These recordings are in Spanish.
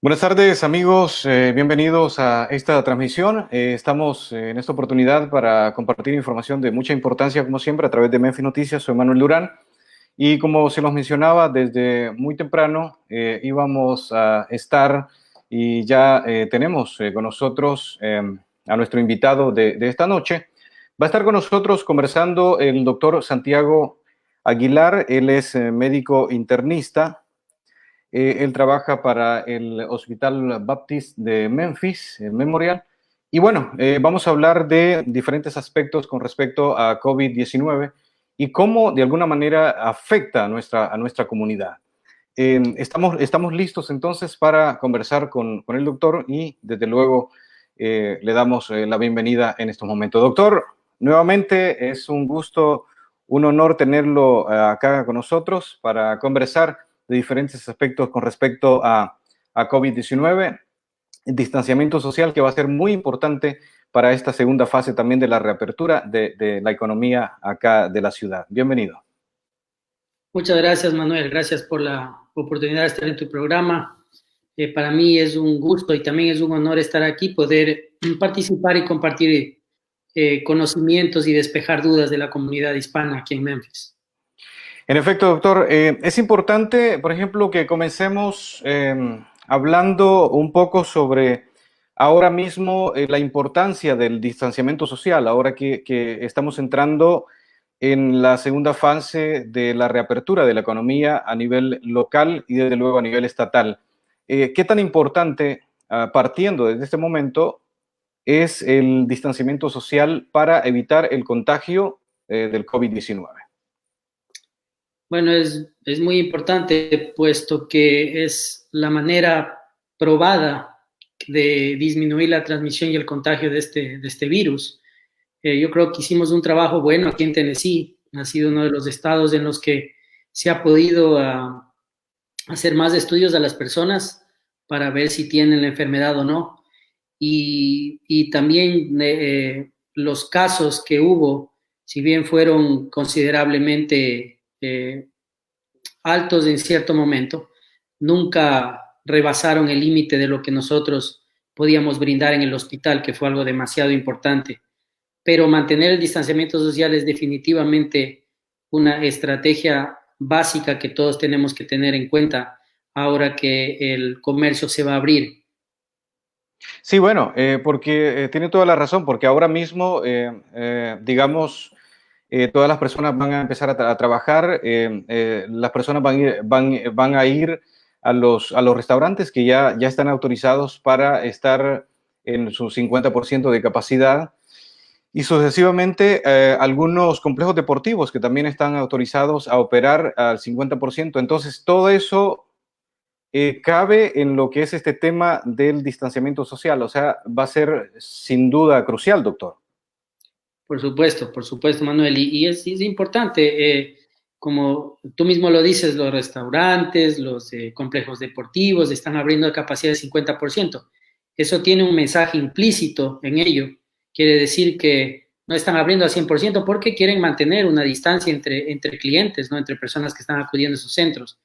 Buenas tardes amigos, bienvenidos a esta transmisión. Estamos en esta oportunidad para compartir información de mucha importancia, como siempre, a través de Memphis Noticias. Soy Manuel Durán y como se los mencionaba desde muy temprano, íbamos a estar y ya tenemos con nosotros a nuestro invitado de esta noche. Va a estar con nosotros conversando el doctor Santiago Aguilar. Él es médico internista. Él trabaja para el Hospital Baptist de Memphis, el Memorial. Y bueno, vamos a hablar de diferentes aspectos con respecto a COVID-19 y cómo de alguna manera afecta a nuestra comunidad. Estamos listos entonces para conversar con el doctor y desde luego le damos la bienvenida en estos momentos. Doctor, nuevamente es un gusto, un honor tenerlo acá con nosotros para conversar de diferentes aspectos con respecto a COVID-19, el distanciamiento social que va a ser muy importante para esta segunda fase también de la reapertura de la economía acá de la ciudad. Bienvenido. Muchas gracias, Manuel. Gracias por la oportunidad de estar en tu programa. Para mí es un gusto y también es un honor estar aquí, poder participar y compartir conocimientos y despejar dudas de la comunidad hispana aquí en Memphis. En efecto, doctor, es importante, por ejemplo, que comencemos hablando un poco sobre ahora mismo la importancia del distanciamiento social, ahora que estamos entrando en la segunda fase de la reapertura de la economía a nivel local y desde luego a nivel estatal. ¿Qué tan importante, partiendo desde este momento, es el distanciamiento social para evitar el contagio del COVID-19? Bueno, es muy importante, puesto que es la manera probada de disminuir la transmisión y el contagio de este virus. Yo creo que hicimos un trabajo bueno aquí en Tennessee. Ha sido uno de los estados en los que se ha podido hacer más estudios a las personas para ver si tienen la enfermedad o no. Y también los casos que hubo, si bien fueron considerablemente altos en cierto momento, nunca rebasaron el límite de lo que nosotros podíamos brindar en el hospital, que fue algo demasiado importante. Pero mantener el distanciamiento social es definitivamente una estrategia básica que todos tenemos que tener en cuenta ahora que el comercio se va a abrir. Sí, bueno, porque tiene toda la razón, porque ahora mismo, digamos, todas las personas van a empezar a trabajar, las personas van a ir a los restaurantes que ya están autorizados para estar en su 50% de capacidad y sucesivamente algunos complejos deportivos que también están autorizados a operar al 50%. Entonces, todo eso cabe en lo que es este tema del distanciamiento social, o sea, va a ser sin duda crucial, doctor. Por supuesto, Manuel. Y es importante, como tú mismo lo dices, los restaurantes, los complejos deportivos están abriendo a capacidad de 50%. Eso tiene un mensaje implícito en ello. Quiere decir que no están abriendo al 100% porque quieren mantener una distancia entre clientes, ¿no? Entre personas que están acudiendo a sus centros.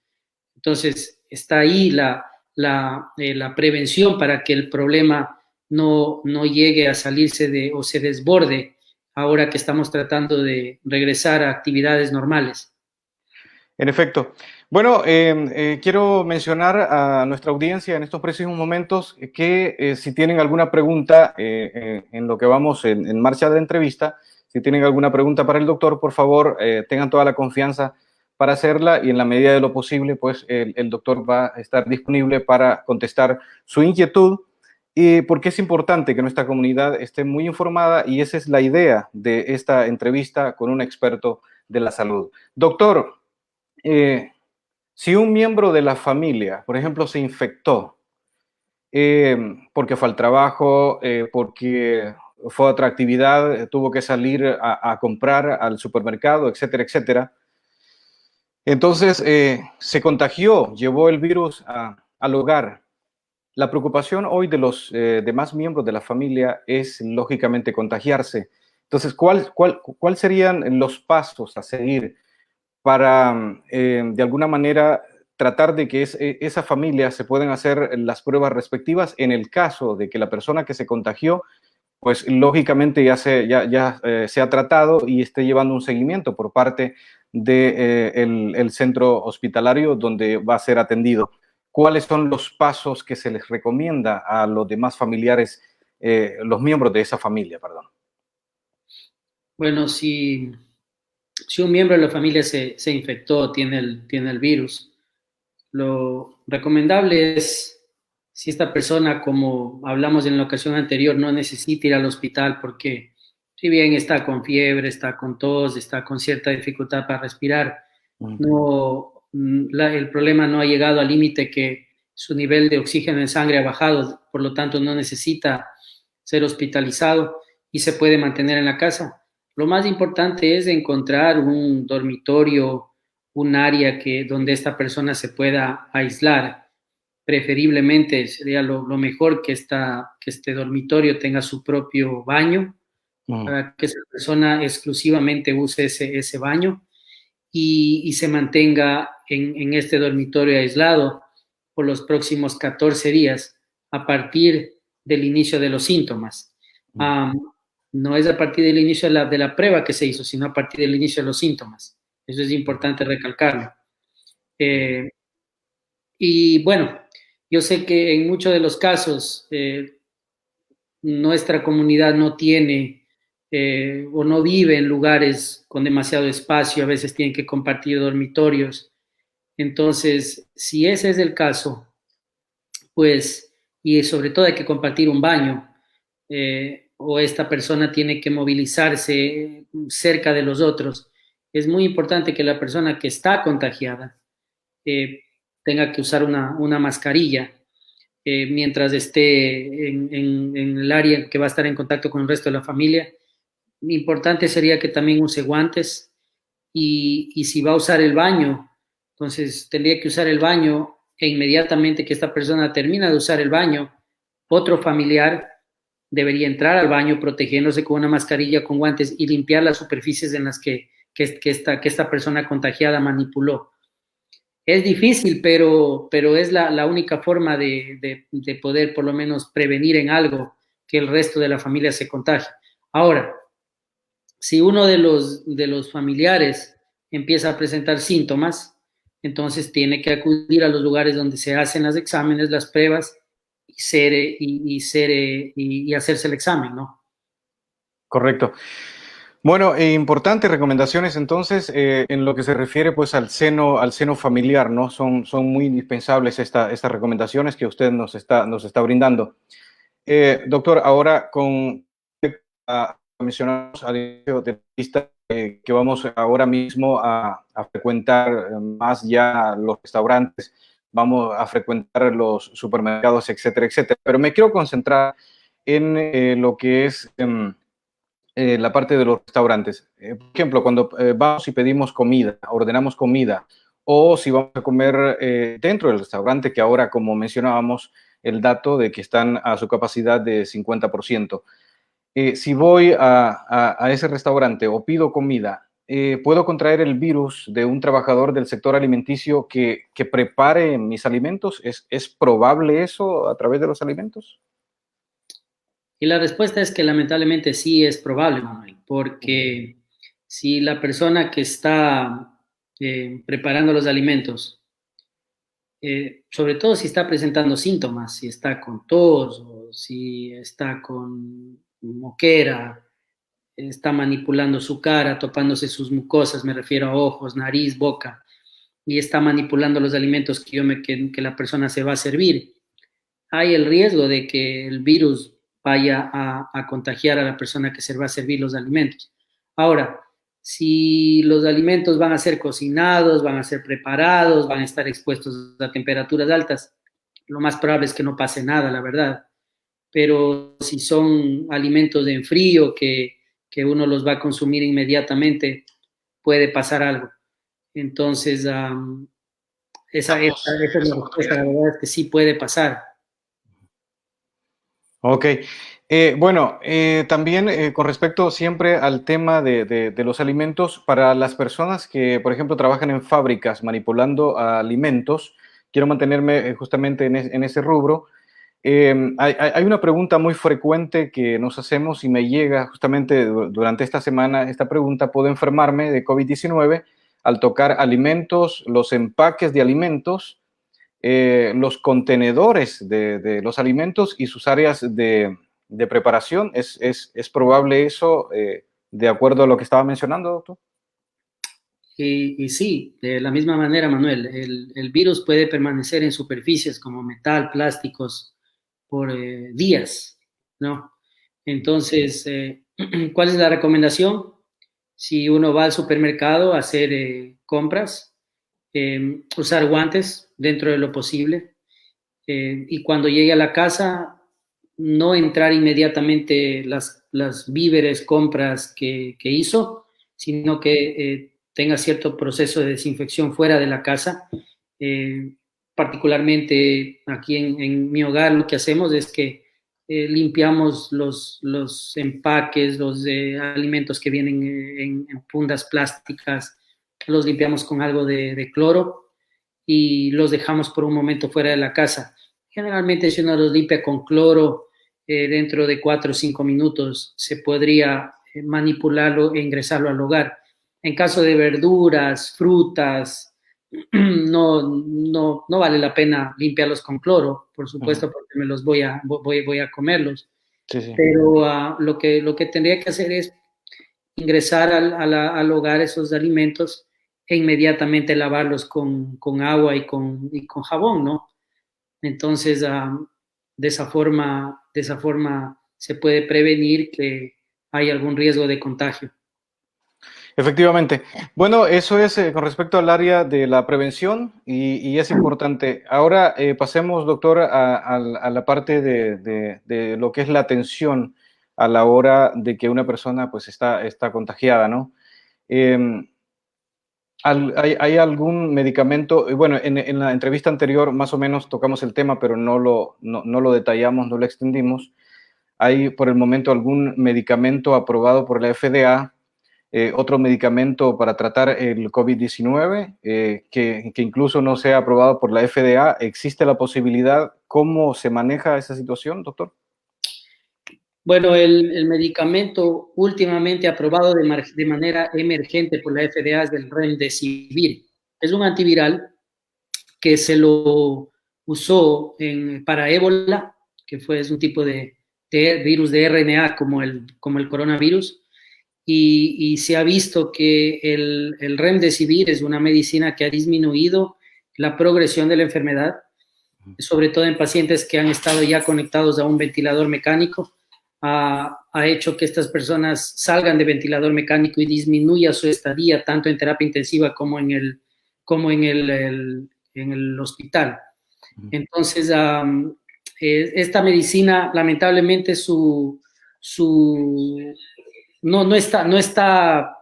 Entonces, está ahí la prevención para que el problema no llegue a salirse de o se desborde ahora que estamos tratando de regresar a actividades normales. En efecto. Bueno, quiero mencionar a nuestra audiencia en estos precisos momentos que si tienen alguna pregunta en lo que vamos en marcha de entrevista, si tienen alguna pregunta para el doctor, por favor, tengan toda la confianza para hacerla y en la medida de lo posible, pues el doctor va a estar disponible para contestar su inquietud. Y porque es importante que nuestra comunidad esté muy informada y esa es la idea de esta entrevista con un experto de la salud. Doctor, eh, si un miembro de la familia, por ejemplo, se infectó porque fue al trabajo, porque fue a otra actividad, tuvo que salir a comprar al supermercado, etcétera, etcétera, entonces se contagió, llevó el virus al hogar. La preocupación hoy de los demás miembros de la familia es lógicamente contagiarse. Entonces, ¿cuál serían los pasos a seguir para, de alguna manera, tratar de que esa familia se puedan hacer las pruebas respectivas en el caso de que la persona que se contagió, pues lógicamente se ha tratado y esté llevando un seguimiento por parte del centro hospitalario donde va a ser atendido. ¿Cuáles son los pasos que se les recomienda a los demás familiares, los miembros de esa familia, perdón? Bueno, si un miembro de la familia se infectó, tiene el virus, lo recomendable es, si esta persona, como hablamos en la ocasión anterior, no necesita ir al hospital porque si bien está con fiebre, está con tos, está con cierta dificultad para respirar, no, el problema no ha llegado al límite que su nivel de oxígeno en sangre ha bajado, por lo tanto no necesita ser hospitalizado y se puede mantener en la casa. Lo más importante es encontrar un dormitorio, un área donde esta persona se pueda aislar. Preferiblemente sería lo mejor que este dormitorio tenga su propio baño, para que esa persona exclusivamente use ese baño y se mantenga en este dormitorio aislado por los próximos 14 días a partir del inicio de los síntomas. No es a partir del inicio de la prueba que se hizo, sino a partir del inicio de los síntomas. Eso es importante recalcarlo. Y bueno, yo sé que en muchos de los casos nuestra comunidad no tiene o no vive en lugares con demasiado espacio, a veces tienen que compartir dormitorios. Entonces, si ese es el caso, pues, y sobre todo hay que compartir un baño, o esta persona tiene que movilizarse cerca de los otros, es muy importante que la persona que está contagiada tenga que usar una mascarilla mientras esté en el área que va a estar en contacto con el resto de la familia. Importante sería que también use guantes y si va a usar el baño, entonces tendría que usar el baño e inmediatamente que esta persona termina de usar el baño, otro familiar debería entrar al baño protegiéndose con una mascarilla, con guantes y limpiar las superficies en las que esta persona contagiada manipuló. Es difícil, pero es la única forma de poder por lo menos prevenir en algo que el resto de la familia se contagie. Ahora, si uno de los familiares empieza a presentar síntomas, entonces tiene que acudir a los lugares donde se hacen los exámenes, las pruebas y hacerse el examen, ¿no? Correcto. Bueno, importantes recomendaciones entonces en lo que se refiere pues al seno familiar, ¿no? Son muy indispensables estas recomendaciones que usted nos está brindando. Doctor, ahora mencionamos al inicio de la lista que vamos ahora mismo a frecuentar más ya los restaurantes, vamos a frecuentar los supermercados, etcétera, etcétera. Pero me quiero concentrar en lo que es la parte de los restaurantes. Por ejemplo, cuando vamos y pedimos comida, ordenamos comida, o si vamos a comer dentro del restaurante, que ahora, como mencionábamos, el dato de que están a su capacidad de 50%. Si voy a ese restaurante o pido comida, ¿puedo contraer el virus de un trabajador del sector alimenticio que prepare mis alimentos? ¿Es probable eso a través de los alimentos? Y la respuesta es que lamentablemente sí es probable, Manuel, porque si la persona que está preparando los alimentos, sobre todo si está presentando síntomas, si está con tos o si está con moquera, está manipulando su cara, topándose sus mucosas, me refiero a ojos, nariz, boca, y está manipulando los alimentos que la persona se va a servir, hay el riesgo de que el virus vaya a contagiar a la persona que se va a servir los alimentos. Ahora, si los alimentos van a ser cocinados, van a ser preparados, van a estar expuestos a temperaturas altas, lo más probable es que no pase nada, la verdad. Pero si son alimentos en frío que uno los va a consumir inmediatamente, puede pasar algo. Entonces, esa es la respuesta, la verdad es que sí puede pasar. Ok. También con respecto siempre al tema de los alimentos, para las personas que, por ejemplo, trabajan en fábricas manipulando alimentos, quiero mantenerme justamente en ese rubro. Hay una pregunta muy frecuente que nos hacemos y me llega justamente durante esta semana. Esta pregunta: ¿puedo enfermarme de COVID-19 al tocar alimentos, los empaques de alimentos, los contenedores de los alimentos y sus áreas de preparación? ¿Es probable eso, de acuerdo a lo que estaba mencionando, doctor? Y sí, de la misma manera, Manuel, el virus puede permanecer en superficies como metal, plásticos, por días, ¿no? Entonces, ¿cuál es la recomendación? Si uno va al supermercado a hacer compras, usar guantes dentro de lo posible, y cuando llegue a la casa, no entrar inmediatamente las víveres, compras que hizo, sino que tenga cierto proceso de desinfección fuera de la casa. Eh, Particularmente aquí en mi hogar, lo que hacemos es que limpiamos los empaques, los alimentos que vienen en fundas plásticas, los limpiamos con algo de cloro y los dejamos por un momento fuera de la casa. Generalmente, si uno los limpia con cloro, dentro de 4 o 5 minutos se podría manipularlo e ingresarlo al hogar. En caso de verduras, frutas, no vale la pena limpiarlos con cloro, por Ujú. supuesto, porque me los voy a comerlos. Sí, sí. Pero lo que tendría que hacer es ingresar al hogar esos alimentos e inmediatamente lavarlos con agua y con jabón, ¿no? Entonces, de esa forma se puede prevenir que hay algún riesgo de contagio. Efectivamente. Bueno, eso es con respecto al área de la prevención y es importante. Ahora pasemos, doctor, a la parte de lo que es la atención a la hora de que una persona pues está contagiada, ¿no? Eh, ¿Hay algún medicamento? Bueno, en la entrevista anterior más o menos tocamos el tema, pero no lo detallamos, no lo extendimos. ¿Hay por el momento algún medicamento aprobado por la FDA, otro medicamento para tratar el COVID-19, que incluso no sea aprobado por la FDA? ¿Existe la posibilidad? ¿Cómo se maneja esa situación, doctor? Bueno, el medicamento últimamente aprobado de manera emergente por la FDA es el Remdesivir. Es un antiviral que se lo usó para ébola, es un tipo de virus de RNA como el coronavirus, y se ha visto que el Remdesivir es una medicina que ha disminuido la progresión de la enfermedad, sobre todo en pacientes que han estado ya conectados a un ventilador mecánico. Ha hecho que estas personas salgan de ventilador mecánico y disminuya su estadía tanto en terapia intensiva como en el hospital. Entonces, esta medicina, lamentablemente, su no está,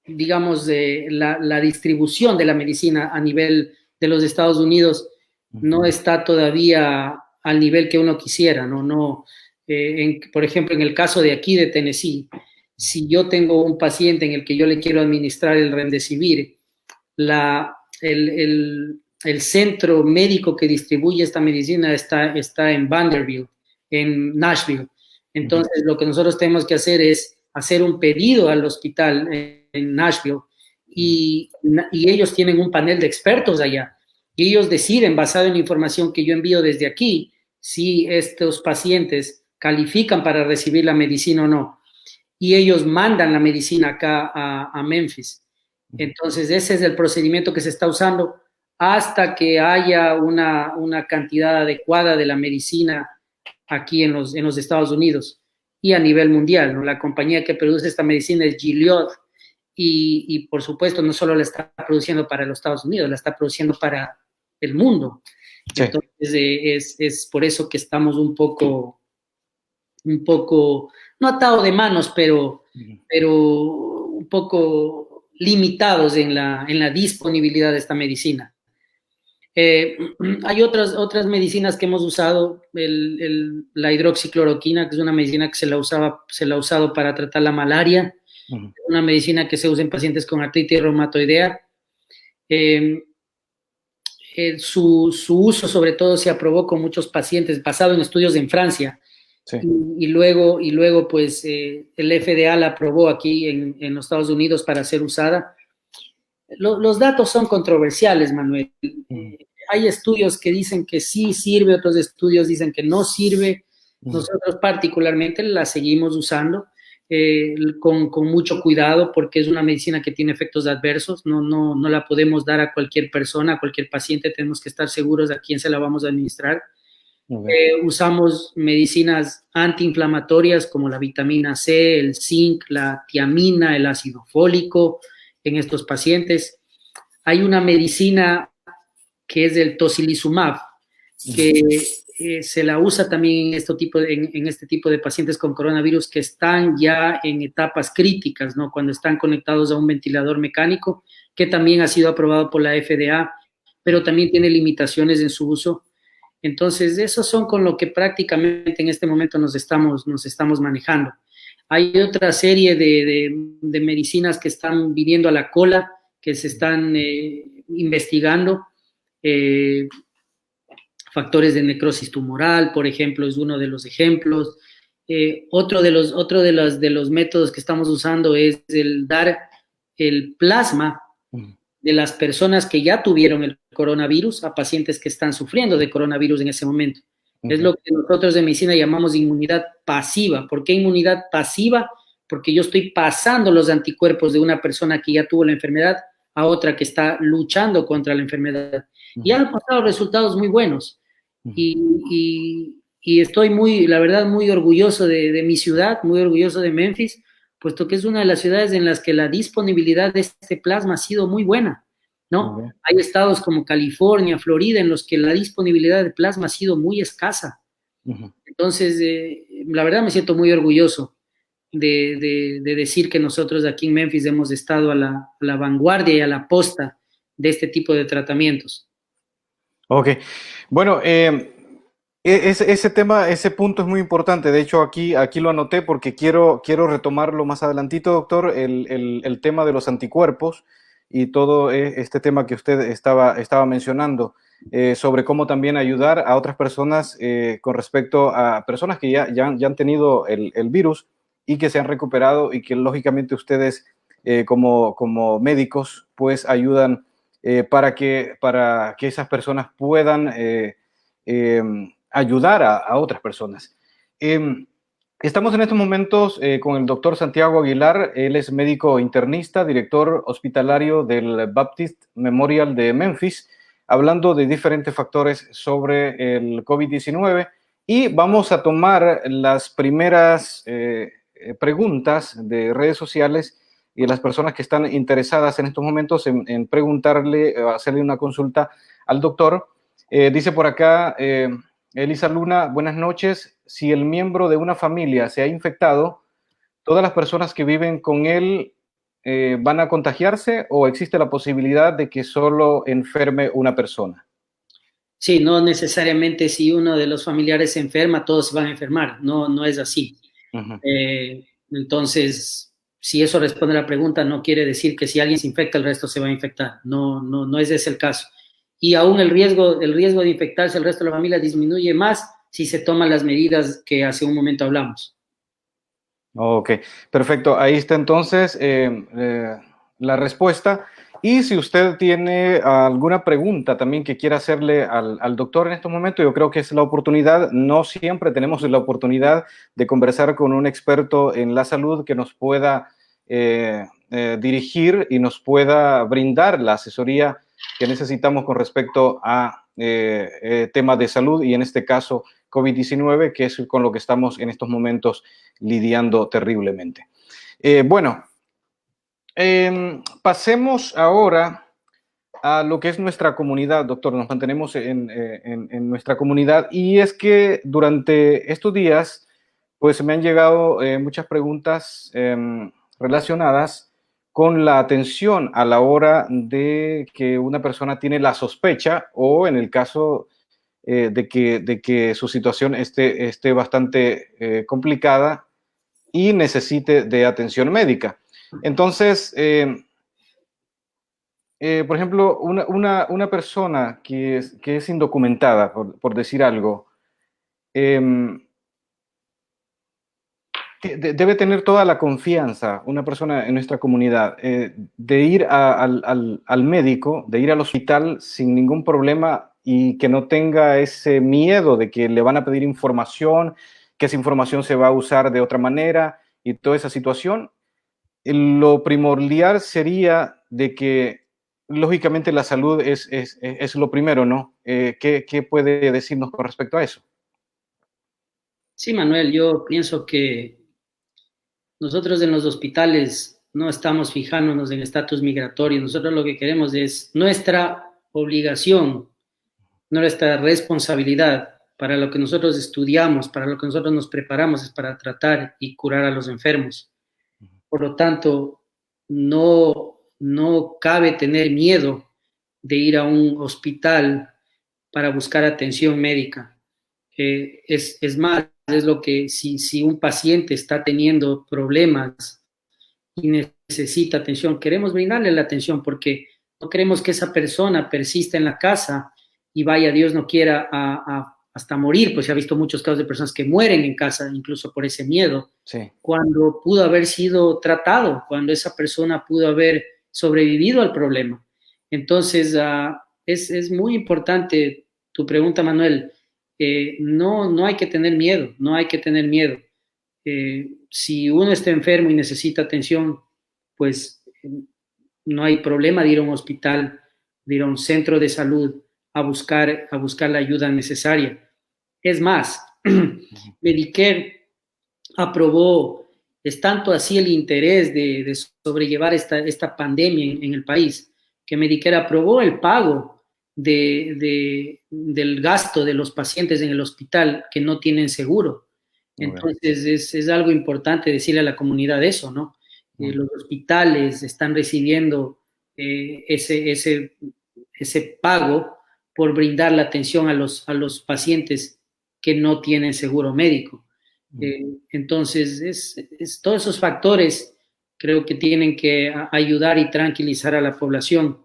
digamos, la distribución de la medicina a nivel de los Estados Unidos no está todavía al nivel que uno quisiera, ¿no? No por ejemplo, en el caso de aquí de Tennessee, si yo tengo un paciente en el que yo le quiero administrar el Remdesivir, la, el centro médico que distribuye esta medicina está en Vanderbilt, en Nashville. Entonces, lo que nosotros tenemos que hacer es hacer un pedido al hospital en Nashville y ellos tienen un panel de expertos allá y ellos deciden, basado en la información que yo envío desde aquí, si estos pacientes califican para recibir la medicina o no. Y ellos mandan la medicina acá a Memphis. Entonces, ese es el procedimiento que se está usando hasta que haya una cantidad adecuada de la medicina aquí en los Estados Unidos y a nivel mundial, ¿no? La compañía que produce esta medicina es Gilead y por supuesto no solo la está produciendo para los Estados Unidos, la está produciendo para el mundo. Sí. Entonces, es por eso que estamos un poco, no atado de manos, pero un poco limitados en la disponibilidad de esta medicina. Hay otras medicinas que hemos usado, la hidroxicloroquina, que es una medicina que se la ha usado para tratar la malaria, Ujú, una medicina que se usa en pacientes con artritis reumatoidea. Eh, su uso sobre todo se aprobó con muchos pacientes, basado en estudios en Francia, sí. y luego pues el FDA la aprobó aquí en los Estados Unidos para ser usada. Los datos son controversiales, Manuel. Ujú, Hay estudios que dicen que sí sirve, otros estudios dicen que no sirve. ujú, Nosotros particularmente la seguimos usando con mucho cuidado porque es una medicina que tiene efectos adversos. No la podemos dar a cualquier persona, a cualquier paciente. Tenemos que estar seguros a quién se la vamos a administrar. ok, Usamos medicinas antiinflamatorias como la vitamina C, el zinc, la tiamina, el ácido fólico en estos pacientes. Hay una medicina que es el tocilizumab, ujú, que se la usa también en este tipo de pacientes con coronavirus que están ya en etapas críticas, ¿no? Cuando están conectados a un ventilador mecánico, que también ha sido aprobado por la FDA, pero también tiene limitaciones en su uso. Entonces, esos son con lo que prácticamente en este momento nos estamos manejando. Hay otra serie de medicinas que están viniendo a la cola, que se están investigando. Eh, Factores de necrosis tumoral, por ejemplo, es uno de los ejemplos. Otro de los métodos que estamos usando es el dar el plasma ujú, de las personas que ya tuvieron el coronavirus a pacientes que están sufriendo de coronavirus en ese momento. Es ok, lo que nosotros de medicina llamamos inmunidad pasiva. ¿Por qué inmunidad pasiva? Porque yo estoy pasando los anticuerpos de una persona que ya tuvo la enfermedad a otra que está luchando contra la enfermedad. Y ujú, han pasado resultados muy buenos. ujú, Y estoy la verdad, muy orgulloso de mi ciudad, muy orgulloso de Memphis, puesto que es una de las ciudades en las que la disponibilidad de este plasma ha sido muy buena, ¿no? ok, Hay estados como California, Florida, en los que la disponibilidad de plasma ha sido muy escasa. ujú. Entonces, la verdad me siento muy orgulloso de decir que nosotros aquí en Memphis hemos estado a la vanguardia y a la posta de este tipo de tratamientos. Ok, bueno, ese tema, ese punto es muy importante. De hecho, aquí lo anoté porque quiero retomarlo más adelantito, doctor, el tema de los anticuerpos y todo este tema que usted estaba mencionando, sobre cómo también ayudar a otras personas con respecto a personas que ya han tenido el virus y que se han recuperado y que lógicamente ustedes como médicos pues ayudan para que esas personas puedan eh, ayudar a otras personas. Eh, Estamos en estos momentos con el doctor Santiago Aguilar. Él es médico internista, director hospitalario del Baptist Memorial de Memphis, hablando de diferentes factores sobre el COVID-19 y vamos a tomar las primeras preguntas de redes sociales y las personas que están interesadas en estos momentos en preguntarle, hacerle una consulta al doctor. Dice por acá Elisa Luna, buenas noches. Si el miembro de una familia se ha infectado, ¿todas las personas que viven con él van a contagiarse o existe la posibilidad de que solo enferme una persona? Sí, no necesariamente si uno de los familiares se enferma, todos se van a enfermar. No es así. Uh -huh. Entonces, si eso responde a la pregunta, no quiere decir que si alguien se infecta, el resto se va a infectar. No es ese el caso. Y aún el riesgo de infectarse el resto de la familia disminuye más si se toman las medidas que hace un momento hablamos. Ok, perfecto. Ahí está entonces la respuesta. Y si usted tiene alguna pregunta también que quiera hacerle al doctor en estos momentos, yo creo que es la oportunidad. No siempre tenemos la oportunidad de conversar con un experto en la salud que nos pueda dirigir y nos pueda brindar la asesoría que necesitamos con respecto a temas de salud y en este caso COVID-19, que es con lo que estamos en estos momentos lidiando terriblemente. Bueno, pasemos ahora a lo que es nuestra comunidad, doctor. Nos mantenemos en nuestra comunidad y es que durante estos días, pues me han llegado muchas preguntas relacionadas con la atención a la hora de que una persona tiene la sospecha o en el caso de que su situación esté bastante complicada y necesite de atención médica. Entonces, por ejemplo, una persona que es indocumentada, por decir algo, eh, debe tener toda la confianza, una persona en nuestra comunidad, de ir al médico, de ir al hospital sin ningún problema y que no tenga ese miedo de que le van a pedir información, que esa información se va a usar de otra manera y toda esa situación. Lo primordial sería de que, lógicamente, la salud es lo primero, ¿no? ¿Qué puede decirnos con respecto a eso? Sí, Manuel, yo pienso que nosotros en los hospitales no estamos fijándonos en estatus migratorio. Nosotros lo que queremos es nuestra obligación, nuestra responsabilidad para lo que nosotros estudiamos, para lo que nosotros nos preparamos, es para tratar y curar a los enfermos. Por lo tanto, no cabe tener miedo de ir a un hospital para buscar atención médica. Es más, es lo que si un paciente está teniendo problemas y necesita atención, queremos brindarle la atención porque no queremos que esa persona persista en la casa y vaya, Dios no quiera, hasta morir, pues se ha visto muchos casos de personas que mueren en casa, incluso por ese miedo, Sí. cuando pudo haber sido tratado, cuando esa persona pudo haber sobrevivido al problema. Entonces, es muy importante tu pregunta, Manuel. No hay que tener miedo, no hay que tener miedo. Si uno está enfermo y necesita atención, pues no hay problema de ir a un hospital, de ir a un centro de salud a buscar la ayuda necesaria. Es más, Medicare aprobó, es tanto así el interés de sobrellevar esta pandemia en el país, que Medicare aprobó el pago del gasto de los pacientes en el hospital que no tienen seguro. Entonces es algo importante decirle a la comunidad eso, ¿no? Los hospitales están recibiendo ese pago por brindar la atención a los pacientes que no tienen seguro médico. Entonces, todos esos factores creo que tienen que ayudar y tranquilizar a la población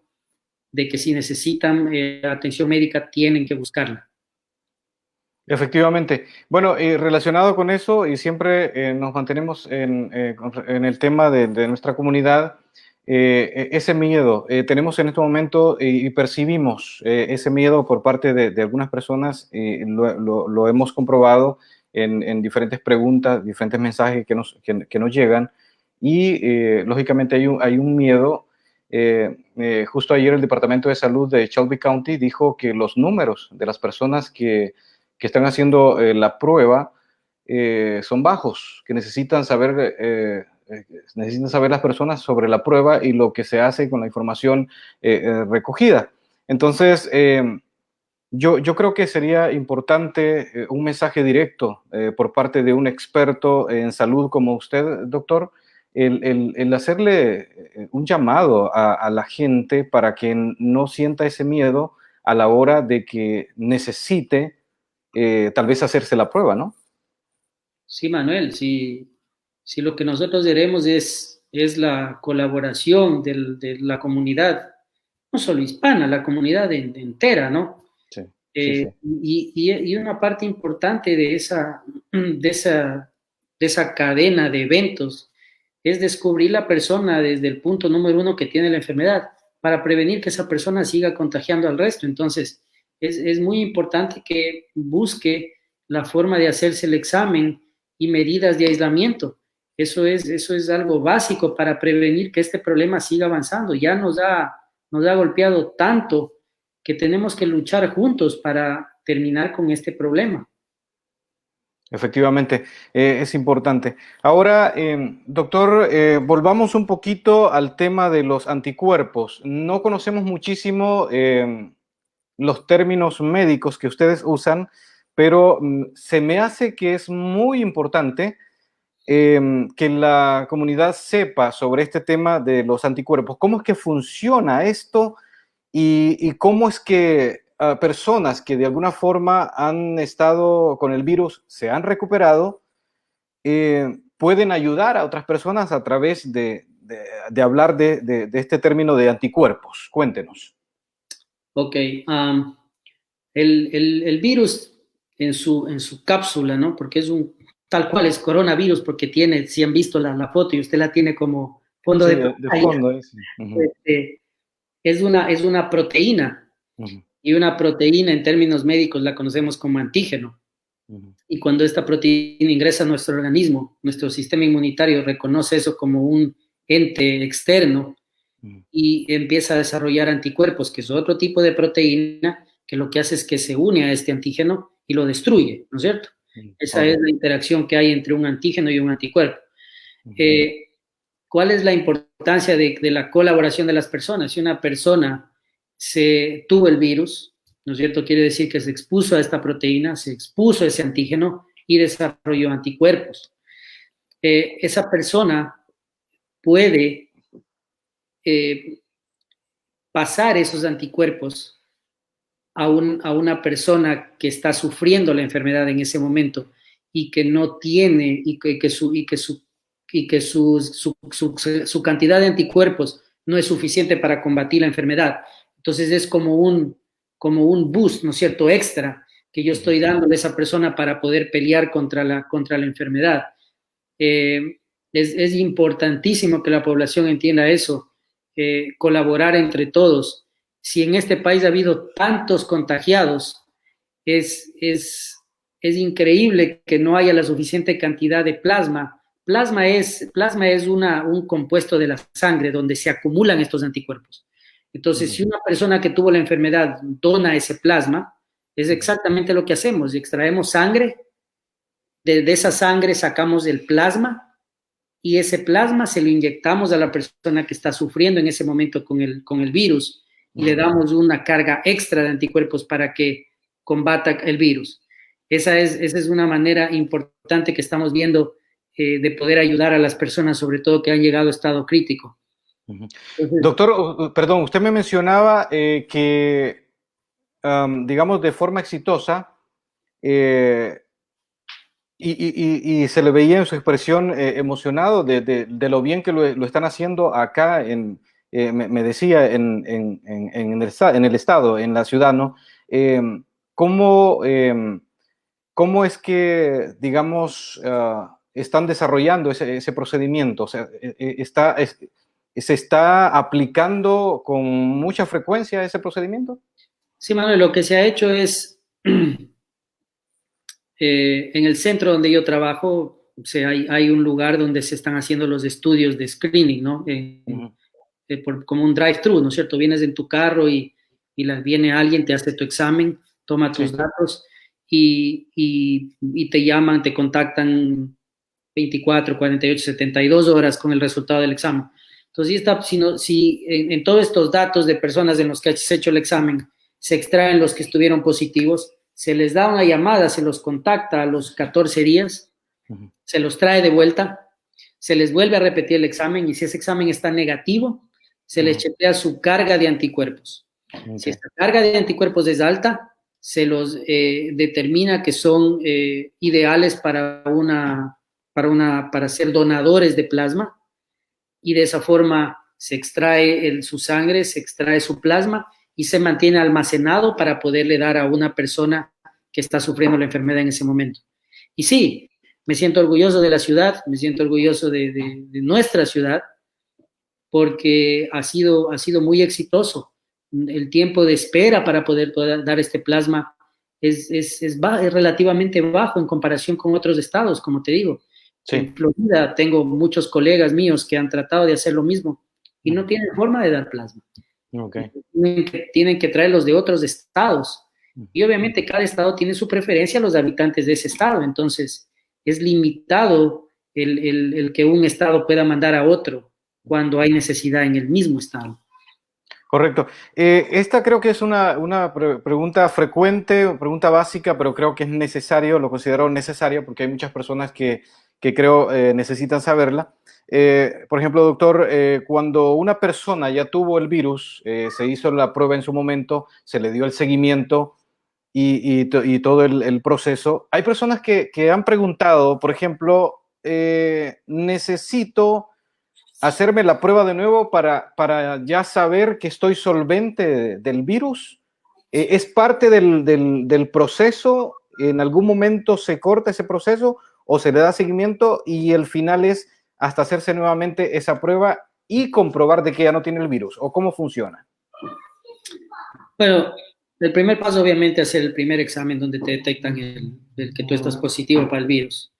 de que si necesitan atención médica tienen que buscarla. Efectivamente. Bueno, relacionado con eso, y siempre nos mantenemos en el tema de nuestra comunidad, ese miedo. Tenemos en este momento y percibimos ese miedo por parte de algunas personas, lo hemos comprobado en diferentes preguntas, diferentes mensajes que nos llegan, y lógicamente hay un miedo. Justo ayer el Departamento de Salud de Shelby County dijo que los números de las personas que están haciendo la prueba son bajos, que necesitan saber las personas sobre la prueba y lo que se hace con la información recogida. Entonces, yo creo que sería importante un mensaje directo por parte de un experto en salud como usted, doctor, el hacerle un llamado a la gente para que no sienta ese miedo a la hora de que necesite tal vez hacerse la prueba, ¿no? Sí, Manuel, si lo que nosotros queremos es la colaboración de la comunidad, no solo hispana, la comunidad entera, ¿no? Sí, sí, sí. Y una parte importante de esa cadena de eventos es descubrir la persona desde el punto número uno que tiene la enfermedad para prevenir que esa persona siga contagiando al resto. Entonces, es muy importante que busque la forma de hacerse el examen y medidas de aislamiento. Eso es algo básico para prevenir que este problema siga avanzando. Ya nos ha golpeado tanto que tenemos que luchar juntos para terminar con este problema. Efectivamente, es importante. Ahora, doctor, volvamos un poquito al tema de los anticuerpos. No conocemos muchísimo los términos médicos que ustedes usan, pero se me hace que es muy importante que la comunidad sepa sobre este tema de los anticuerpos. ¿Cómo es que funciona esto y cómo es que personas que de alguna forma han estado con el virus, se han recuperado, pueden ayudar a otras personas a través de hablar de este término de anticuerpos? Cuéntenos. Ok, el virus en su cápsula, ¿no? Porque es tal cual es coronavirus, porque tiene, si han visto la foto y usted la tiene como fondo Sí, de de pantalla, fondo. Uh-huh. es una proteína, Uh-huh. y una proteína en términos médicos la conocemos como antígeno. Uh-huh. Y cuando esta proteína ingresa a nuestro organismo, nuestro sistema inmunitario reconoce eso como un ente externo y empieza a desarrollar anticuerpos, que es otro tipo de proteína que lo que hace es que se une a este antígeno y lo destruye, ¿no es cierto? Esa es la interacción que hay entre un antígeno y un anticuerpo. ¿Cuál es la importancia de la colaboración de las personas? Si una persona se tuvo el virus, ¿no es cierto? Quiere decir que se expuso a esta proteína, se expuso a ese antígeno y desarrolló anticuerpos. Esa persona puede pasar esos anticuerpos a una persona que está sufriendo la enfermedad en ese momento y que no tiene, y que su cantidad de anticuerpos no es suficiente para combatir la enfermedad. Entonces es como un boost, ¿no es cierto?, extra que yo estoy dándole a esa persona para poder pelear contra la enfermedad. Es importantísimo que la población entienda eso, colaborar entre todos. Si en este país ha habido tantos contagiados, es increíble que no haya la suficiente cantidad de plasma. Plasma es un compuesto de la sangre donde se acumulan estos anticuerpos. Entonces, si una persona que tuvo la enfermedad dona ese plasma, es exactamente lo que hacemos: extraemos sangre, de esa sangre sacamos el plasma y ese plasma se lo inyectamos a la persona que está sufriendo en ese momento con el virus y le damos una carga extra de anticuerpos para que combata el virus. Esa es una manera importante que estamos viendo de poder ayudar a las personas, sobre todo que han llegado a estado crítico. Entonces, doctor, perdón, usted me mencionaba que, digamos, de forma exitosa, y se le veía en su expresión emocionado de lo bien que lo están haciendo acá, me decía, en el estado, en la ciudad, ¿no? ¿Cómo, cómo es que, digamos, están desarrollando ese procedimiento? O sea, ¿se está aplicando con mucha frecuencia ese procedimiento? Sí, Manuel, lo que se ha hecho es, en el centro donde yo trabajo, o sea, hay un lugar donde se están haciendo los estudios de screening, ¿no? Como un drive-thru, ¿no es cierto? Vienes en tu carro y viene alguien, te hace tu examen, toma tus datos y te llaman, te contactan 24, 48, 72 horas con el resultado del examen. Entonces, si en todos estos datos de personas en los que has hecho el examen se extraen los que estuvieron positivos, se les da una llamada, se los contacta a los 14 días, se los trae de vuelta, se les vuelve a repetir el examen y si ese examen está negativo, se les chequea su carga de anticuerpos. Si esta carga de anticuerpos es alta, se los determina que son ideales para ser donadores de plasma y de esa forma se extrae su sangre, se extrae su plasma y se mantiene almacenado para poderle dar a una persona que está sufriendo la enfermedad en ese momento. Y sí, me siento orgulloso de la ciudad, me siento orgulloso de nuestra ciudad, porque ha sido muy exitoso. El tiempo de espera para poder dar este plasma es relativamente bajo en comparación con otros estados, como te digo. Sí. En Florida tengo muchos colegas míos que han tratado de hacer lo mismo y no tienen forma de dar plasma. Tienen que traerlos de otros estados. Y obviamente cada estado tiene su preferencia a los habitantes de ese estado. Entonces es limitado el que un estado pueda mandar a otro cuando hay necesidad en el mismo estado. Correcto. Esta creo que es una pregunta frecuente, pregunta básica, pero creo que es necesario, lo considero necesario porque hay muchas personas que que creo necesitan saberla. Por ejemplo, doctor, cuando una persona ya tuvo el virus, se hizo la prueba en su momento, se le dio el seguimiento y todo el proceso, hay personas que han preguntado, por ejemplo, necesito hacerme la prueba de nuevo para ya saber que estoy solvente del virus. ¿Es parte del proceso? ¿En algún momento se corta ese proceso o se le da seguimiento y el final es hasta hacerse nuevamente esa prueba y comprobar de que ya no tiene el virus? ¿O cómo funciona? Bueno, el primer paso obviamente es hacer el primer examen donde te detectan el que tú estás positivo para el virus.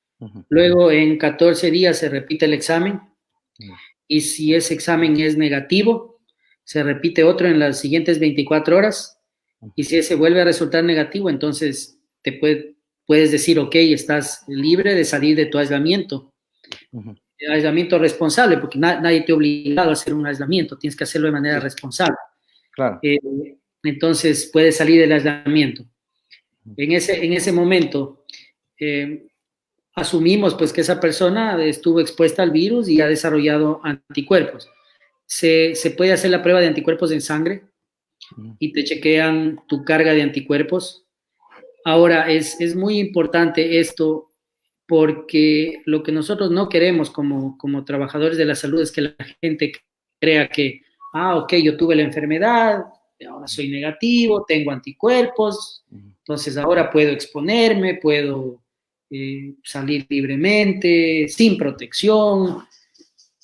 Luego en 14 días se repite el examen y si ese examen es negativo, se repite otro en las siguientes 24 horas y si ese vuelve a resultar negativo, entonces puedes decir, ok, estás libre de salir de tu aislamiento. Aislamiento responsable, porque nadie te ha obligado a hacer un aislamiento, tienes que hacerlo de manera responsable. Claro. Entonces puedes salir del aislamiento. En ese momento asumimos pues que esa persona estuvo expuesta al virus y ha desarrollado anticuerpos. Se puede hacer la prueba de anticuerpos en sangre y te chequean tu carga de anticuerpos. Ahora, es muy importante esto porque lo que nosotros no queremos como trabajadores de la salud es que la gente crea que, ok, yo tuve la enfermedad, ahora soy negativo, tengo anticuerpos, entonces ahora puedo exponerme, puedo salir libremente, sin protección.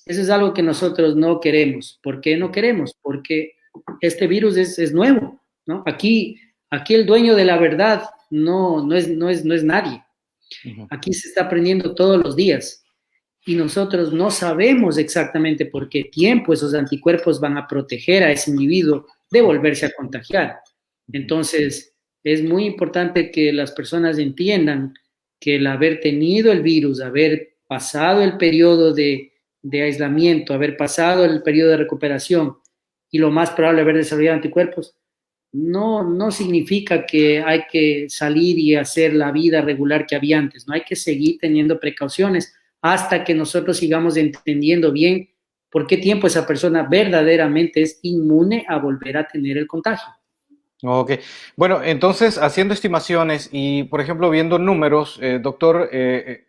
Eso es algo que nosotros no queremos. ¿Por qué no queremos? Porque este virus es nuevo, ¿no? Aquí el dueño de la verdad no es nadie. Aquí se está aprendiendo todos los días y nosotros no sabemos exactamente por qué tiempo esos anticuerpos van a proteger a ese individuo de volverse a contagiar. Entonces, es muy importante que las personas entiendan que el haber tenido el virus, haber pasado el periodo de aislamiento, haber pasado el periodo de recuperación y lo más probable haber desarrollado anticuerpos, no significa que hay que salir y hacer la vida regular que había antes, no hay que seguir teniendo precauciones hasta que nosotros sigamos entendiendo bien por qué tiempo esa persona verdaderamente es inmune a volver a tener el contagio. Ok, bueno, entonces haciendo estimaciones y, por ejemplo, viendo números, doctor,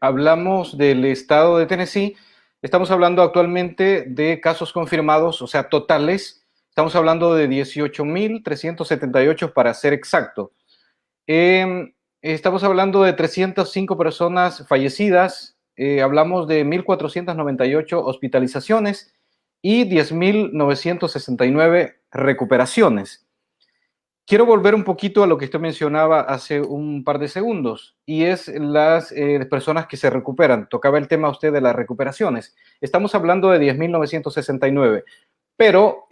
hablamos del estado de Tennessee, estamos hablando actualmente de casos confirmados, o sea, totales, estamos hablando de 18.378 para ser exacto. Estamos hablando de 305 personas fallecidas, hablamos de 1.498 hospitalizaciones y 10.969 recuperaciones. Quiero volver un poquito a lo que usted mencionaba hace un par de segundos, y es las personas que se recuperan. Tocaba el tema usted de las recuperaciones. Estamos hablando de 10.969, pero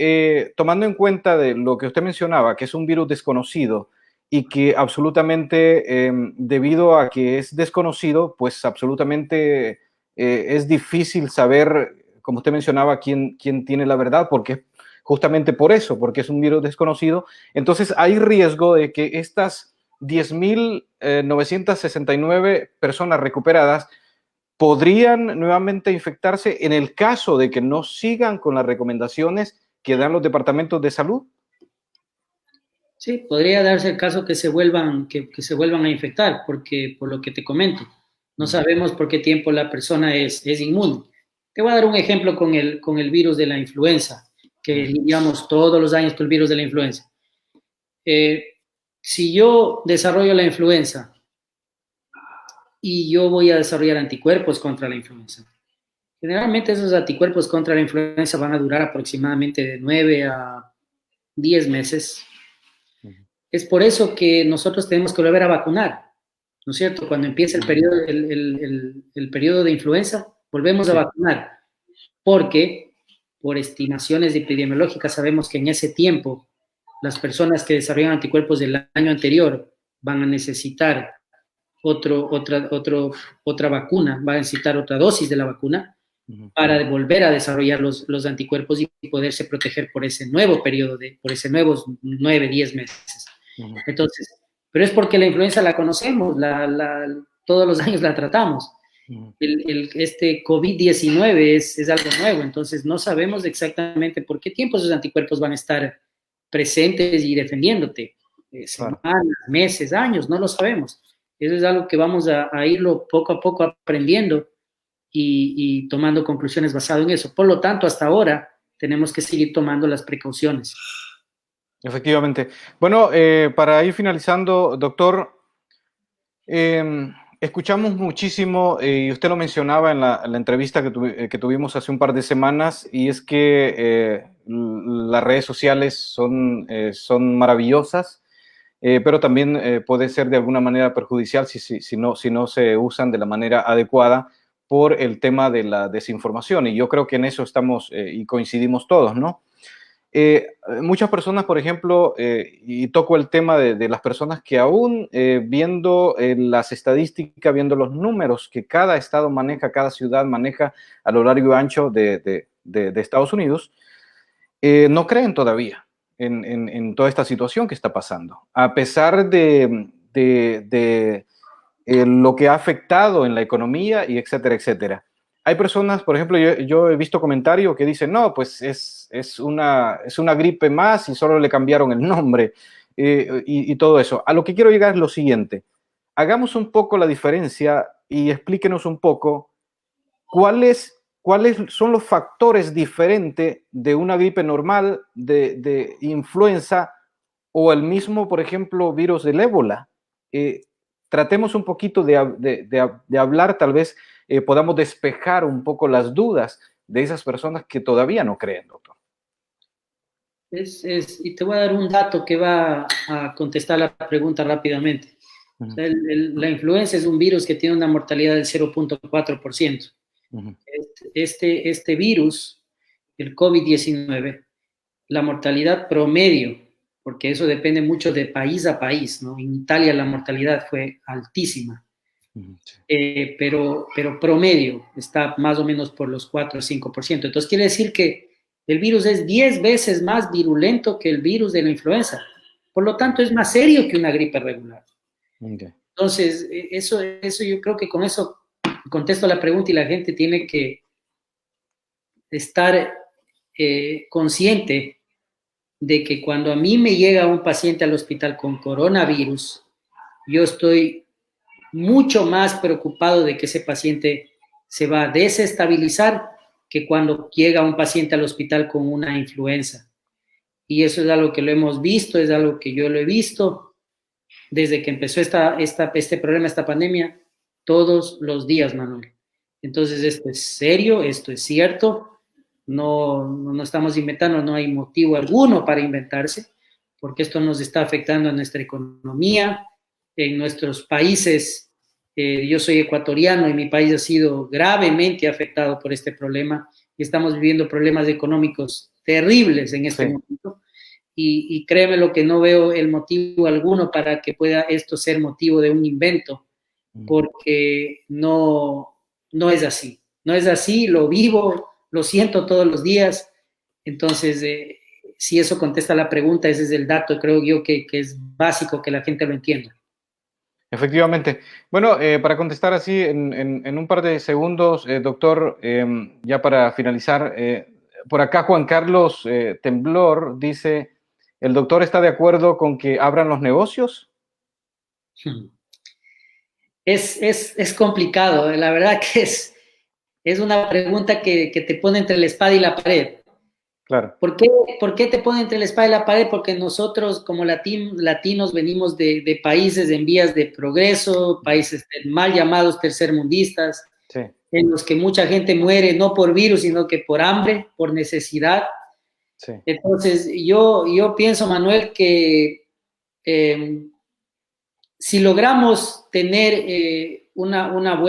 tomando en cuenta de lo que usted mencionaba, que es un virus desconocido y que absolutamente, debido a que es desconocido, pues absolutamente es difícil saber, como usted mencionaba, quién tiene la verdad, porque justamente por eso, porque es un virus desconocido. Entonces hay riesgo de que estas 10.969 personas recuperadas podrían nuevamente infectarse en el caso de que no sigan con las recomendaciones que dan los departamentos de salud. Sí, podría darse el caso que se vuelvan a infectar, porque por lo que te comento, no sabemos por qué tiempo la persona es inmune. Te voy a dar un ejemplo con el virus de la influenza, que lidiamos todos los años con el virus de la influenza. Si yo desarrollo la influenza y yo voy a desarrollar anticuerpos contra la influenza, generalmente esos anticuerpos contra la influenza van a durar aproximadamente de 9 a 10 meses. Es por eso que nosotros tenemos que volver a vacunar, ¿no es cierto? Cuando empieza el periodo de influenza, volvemos a vacunar, porque por estimaciones epidemiológicas sabemos que en ese tiempo las personas que desarrollan anticuerpos del año anterior van a necesitar otra vacuna, van a necesitar otra dosis de la vacuna para volver a desarrollar los anticuerpos y poderse proteger por ese nuevo periodo, por ese nuevos 9, 10 meses. Entonces, pero es porque la influenza la conocemos, todos los años la tratamos. Este COVID-19 es algo nuevo, entonces no sabemos exactamente por qué tiempo esos anticuerpos van a estar presentes y defendiéndote. Claro. Semanas, meses, años, no lo sabemos. Eso es algo que vamos a irlo poco a poco aprendiendo y tomando conclusiones basado en eso. Por lo tanto, hasta ahora tenemos que seguir tomando las precauciones. Efectivamente. Bueno, para ir finalizando, doctor, escuchamos muchísimo, y usted lo mencionaba en la entrevista que tuvimos hace un par de semanas, y es que las redes sociales son maravillosas, pero también puede ser de alguna manera perjudicial si no se usan de la manera adecuada por el tema de la desinformación. Y yo creo que en eso estamos y coincidimos todos, ¿no? Muchas personas, por ejemplo, y toco el tema de las personas que aún viendo las estadísticas, viendo los números que cada estado maneja, cada ciudad maneja a lo largo y ancho de Estados Unidos, no creen todavía en toda esta situación que está pasando, a pesar de lo que ha afectado en la economía y etcétera, etcétera. Hay personas, por ejemplo, yo he visto comentarios que dicen, no, pues es una gripe más y solo le cambiaron el nombre y todo eso. A lo que quiero llegar es lo siguiente. Hagamos un poco la diferencia y explíquenos un poco cuáles son los factores diferentes de una gripe normal, de influenza o el mismo, por ejemplo, virus del ébola. Tratemos un poquito de hablar, tal vez podamos despejar un poco las dudas de esas personas que todavía no creen, doctor. Y te voy a dar un dato que va a contestar la pregunta rápidamente. O sea, la influenza es un virus que tiene una mortalidad del 0.4%. Este virus, el COVID-19, la mortalidad promedio, porque eso depende mucho de país a país, ¿no? En Italia la mortalidad fue altísima, pero promedio está más o menos por los 4 o 5%. Entonces quiere decir que el virus es 10 veces más virulento que el virus de la influenza. Por lo tanto, es más serio que una gripe regular. Okay. Entonces, eso yo creo que con eso contesto la pregunta y la gente tiene que estar consciente de que cuando a mí me llega un paciente al hospital con coronavirus, yo estoy mucho más preocupado de que ese paciente se va a desestabilizar que cuando llega un paciente al hospital con una influenza. Y eso es algo que lo hemos visto, es algo que yo lo he visto desde que empezó este problema, esta pandemia, todos los días, Manuel. Entonces, esto es serio, esto es cierto, no estamos inventando, no hay motivo alguno para inventarse, porque esto nos está afectando a nuestra economía, en nuestros países. Yo soy ecuatoriano y mi país ha sido gravemente afectado por este problema y estamos viviendo problemas económicos terribles en este momento. Y créeme lo que no veo el motivo alguno para que pueda esto ser motivo de un invento, porque no es así. No es así, lo vivo, lo siento todos los días. Entonces, si eso contesta la pregunta, ese es el dato, creo yo, que es básico que la gente lo entienda. Efectivamente. Bueno, para contestar así en un par de segundos, doctor, ya para finalizar, por acá Juan Carlos Temblor dice, ¿el doctor está de acuerdo con que abran los negocios? Es complicado, la verdad que es una pregunta que te pone entre la espada y la pared. Claro. ¿Por qué te pone entre la espada y la pared? Porque nosotros como latinos venimos de países en vías de progreso, países mal llamados tercermundistas, sí, en los que mucha gente muere no por virus, sino que por hambre, por necesidad. Sí. Entonces, yo pienso, Manuel, que si logramos tener unos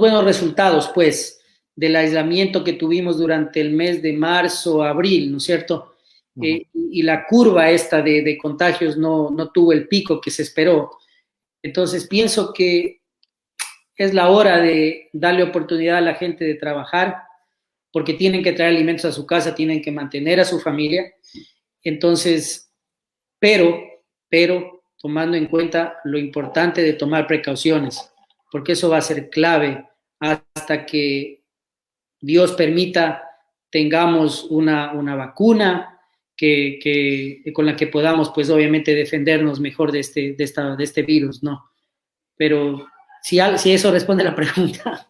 buenos resultados, pues, del aislamiento que tuvimos durante el mes de marzo, abril, ¿no es cierto? Y la curva esta de contagios no tuvo el pico que se esperó. Entonces, pienso que es la hora de darle oportunidad a la gente de trabajar, porque tienen que traer alimentos a su casa, tienen que mantener a su familia. Entonces, pero tomando en cuenta lo importante de tomar precauciones, porque eso va a ser clave hasta que Dios permita tengamos una vacuna con la que podamos, pues obviamente, defendernos mejor de este virus, ¿no? Pero si eso responde a la pregunta,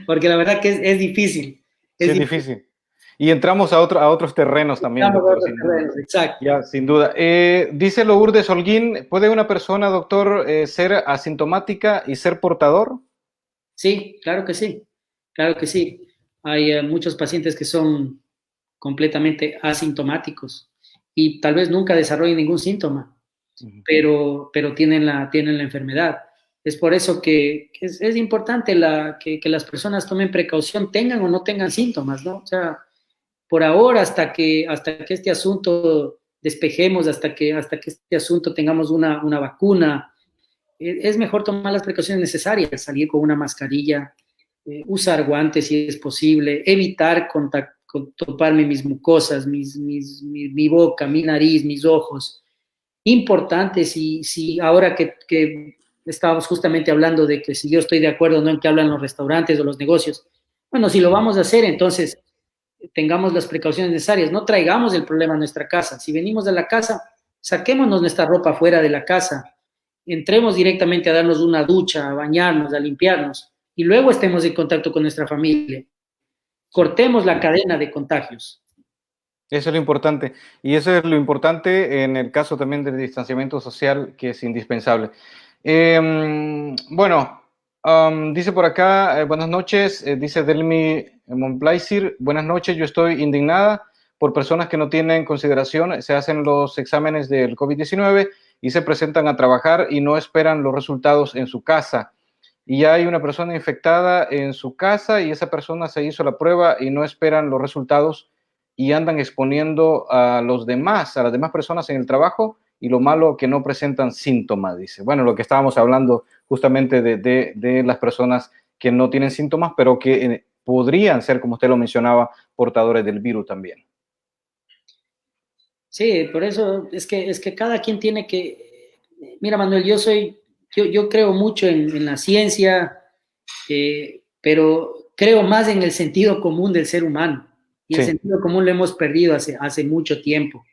porque la verdad que es difícil. Sí, Es es difícil. difícil. Y entramos a otros terrenos también, Estamos de doctor, otros sin duda. terrenos, exacto. Ya, sin duda. Dice Lourdes Holguín, ¿puede una persona, doctor, ser asintomática y ser portador? Sí, claro que sí, claro que sí. Hay muchos pacientes que son completamente asintomáticos y tal vez nunca desarrollen ningún síntoma, pero tienen la enfermedad. Es por eso que es importante que las personas tomen precaución, tengan o no tengan síntomas, ¿no? O sea, por ahora, hasta que este asunto despejemos, hasta que este asunto tengamos una vacuna, es mejor tomar las precauciones necesarias, salir con una mascarilla, usar guantes si es posible, evitar toparme mis mucosas, mi boca, mi nariz, mis ojos. Importante, si ahora que estábamos justamente hablando de que si yo estoy de acuerdo o no en que hablan los restaurantes o los negocios, bueno, si lo vamos a hacer, entonces tengamos las precauciones necesarias, no traigamos el problema a nuestra casa. Si venimos de la casa, saquémonos nuestra ropa fuera de la casa, entremos directamente a darnos una ducha, a bañarnos, a limpiarnos, y luego estemos en contacto con nuestra familia. Cortemos la cadena de contagios. Eso es lo importante. Y eso es lo importante en el caso también del distanciamiento social, que es indispensable. Bueno, dice por acá, buenas noches, dice Delmi Monplaisir, buenas noches, yo estoy indignada por personas que no tienen consideración, se hacen los exámenes del COVID-19 y se presentan a trabajar y no esperan los resultados en su casa. Y ya hay una persona infectada en su casa y esa persona se hizo la prueba y no esperan los resultados y andan exponiendo a los demás, a las demás personas en el trabajo, y lo malo que no presentan síntomas, dice. Bueno, lo que estábamos hablando justamente de las personas que no tienen síntomas, pero que podrían ser, como usted lo mencionaba, portadores del virus también. Sí, por eso es que cada quien tiene que... Mira, Manuel, yo creo mucho en la ciencia, pero creo más en el sentido común del ser humano. Y el Sí. sentido común lo hemos perdido hace mucho tiempo.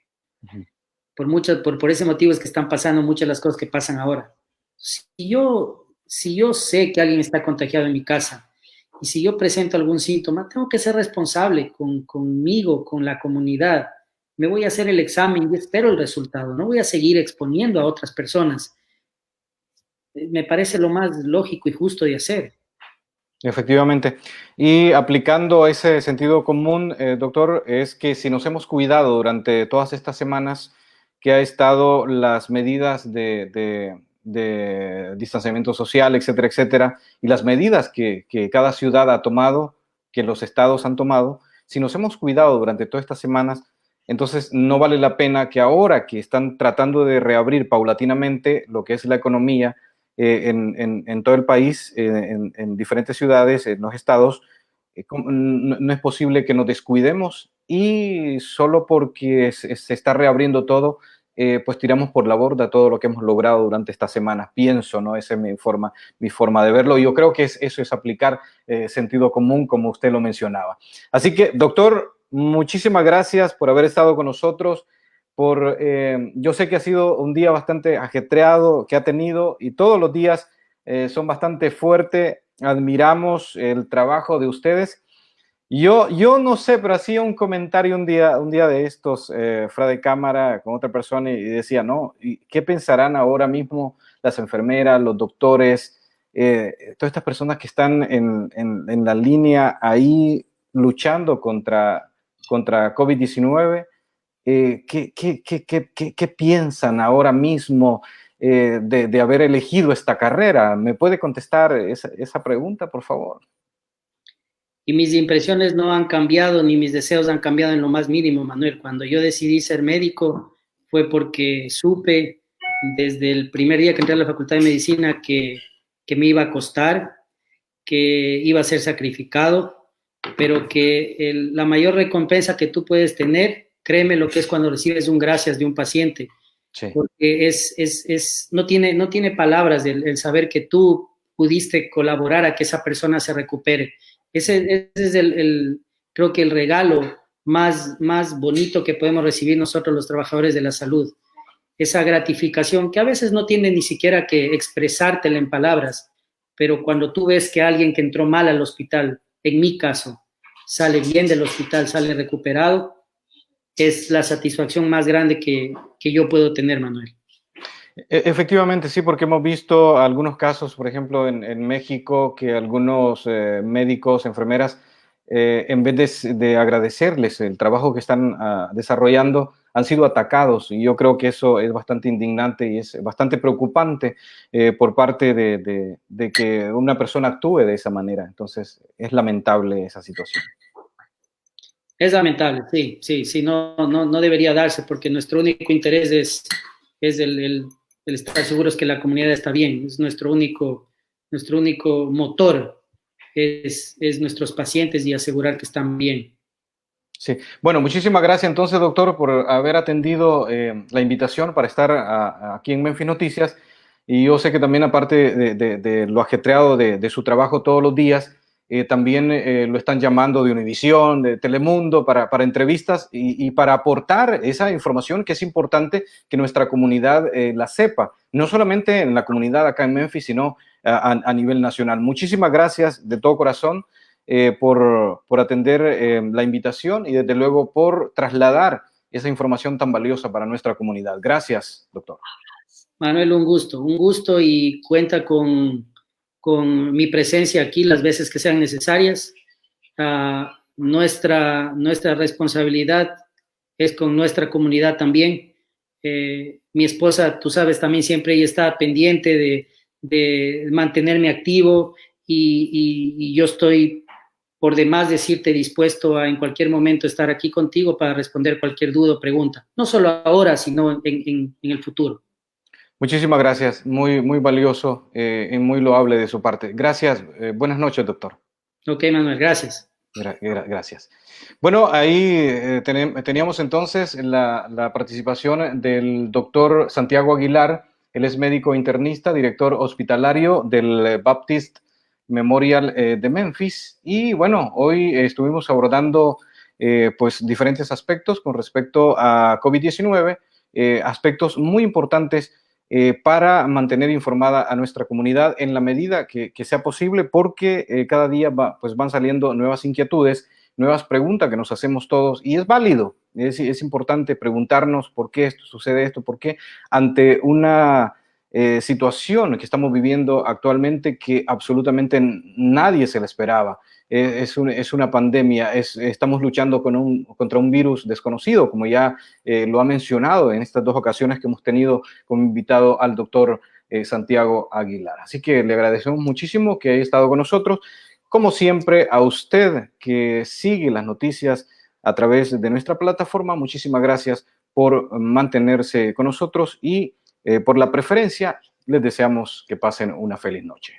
Por ese motivo es que están pasando muchas de las cosas que pasan ahora. Si yo sé que alguien está contagiado en mi casa y si yo presento algún síntoma, tengo que ser responsable conmigo, con la comunidad. Me voy a hacer el examen y espero el resultado. No voy a seguir exponiendo a otras personas. Me parece lo más lógico y justo de hacer. Efectivamente. Y aplicando ese sentido común, doctor, es que si nos hemos cuidado durante todas estas semanas que ha estado las medidas de distanciamiento social, etcétera, etcétera, y las medidas que cada ciudad ha tomado, que los estados han tomado, si nos hemos cuidado durante todas estas semanas, entonces no vale la pena que ahora que están tratando de reabrir paulatinamente lo que es la economía, en todo el país, en diferentes ciudades, en los estados, no es posible que nos descuidemos y solo porque se está reabriendo todo, pues tiramos por la borda todo lo que hemos logrado durante estas semanas. Pienso, ¿no? Esa es mi forma de verlo. Yo creo que eso es aplicar sentido común, como usted lo mencionaba. Así que, doctor, muchísimas gracias por haber estado con nosotros. Yo sé que ha sido un día bastante ajetreado que ha tenido y todos los días son bastante fuertes. Admiramos el trabajo de ustedes. Yo no sé, pero hacía un comentario un día de estos, fuera de cámara, con otra persona y decía, ¿no? ¿Y qué pensarán ahora mismo las enfermeras, los doctores, todas estas personas que están en la línea ahí luchando contra COVID-19? ¿Qué piensan ahora mismo de haber elegido esta carrera? ¿Me puede contestar esa pregunta, por favor? Y mis impresiones no han cambiado, ni mis deseos han cambiado en lo más mínimo, Manuel. Cuando yo decidí ser médico fue porque supe desde el primer día que entré a la Facultad de Medicina que me iba a costar, que iba a ser sacrificado, pero que la mayor recompensa que tú puedes tener, créeme lo que es cuando recibes un gracias de un paciente. Sí. porque no tiene palabras el saber que tú pudiste colaborar a que esa persona se recupere. Ese es creo que el regalo más bonito que podemos recibir nosotros los trabajadores de la salud. Esa gratificación que a veces no tiene ni siquiera que expresártela en palabras, pero cuando tú ves que alguien que entró mal al hospital, en mi caso, sale bien del hospital, sale recuperado, es la satisfacción más grande que yo puedo tener, Manuel. Efectivamente, sí, porque hemos visto algunos casos, por ejemplo, en México, que algunos médicos, enfermeras, en vez de agradecerles el trabajo que están desarrollando, han sido atacados. Y yo creo que eso es bastante indignante y es bastante preocupante por parte de que una persona actúe de esa manera. Entonces, es lamentable esa situación. Es lamentable, sí, sí, sí, no debería darse porque nuestro único interés es el estar seguros que la comunidad está bien, es nuestro único motor, es nuestros pacientes y asegurar que están bien. Sí, bueno, muchísimas gracias entonces, doctor, por haber atendido la invitación para estar aquí en Memphis Noticias. Y yo sé que también, aparte de lo ajetreado de su trabajo todos los días, también lo están llamando de Univisión, de Telemundo, para entrevistas y para aportar esa información que es importante que nuestra comunidad la sepa, no solamente en la comunidad acá en Memphis, sino a nivel nacional. Muchísimas gracias de todo corazón por atender la invitación y desde luego por trasladar esa información tan valiosa para nuestra comunidad. Gracias, doctor. Manuel, un gusto y cuenta con mi presencia aquí las veces que sean necesarias. Nuestra responsabilidad es con nuestra comunidad también. Mi esposa, tú sabes, también siempre ella está pendiente de mantenerme activo y yo estoy por demás decirte dispuesto a en cualquier momento estar aquí contigo para responder cualquier duda o pregunta, no solo ahora, sino en el futuro. Muchísimas gracias, muy, muy valioso y muy loable de su parte. Gracias, buenas noches, doctor. Ok, Manuel, gracias. Gracias. Bueno, ahí teníamos entonces la participación del doctor Santiago Aguilar. Él es médico internista, director hospitalario del Baptist Memorial de Memphis. Y bueno, hoy estuvimos abordando pues diferentes aspectos con respecto a COVID-19, aspectos muy importantes para mantener informada a nuestra comunidad en la medida que sea posible, porque cada día pues van saliendo nuevas inquietudes, nuevas preguntas que nos hacemos todos, y es válido, es importante preguntarnos por qué esto sucede esto, por qué ante una situación que estamos viviendo actualmente que absolutamente nadie se la esperaba. Es una pandemia, estamos luchando contra un virus desconocido, como ya lo ha mencionado en estas dos ocasiones que hemos tenido como invitado al doctor Santiago Aguilar. Así que le agradecemos muchísimo que haya estado con nosotros. Como siempre, a usted que sigue las noticias a través de nuestra plataforma, muchísimas gracias por mantenerse con nosotros y por la preferencia. Les deseamos que pasen una feliz noche.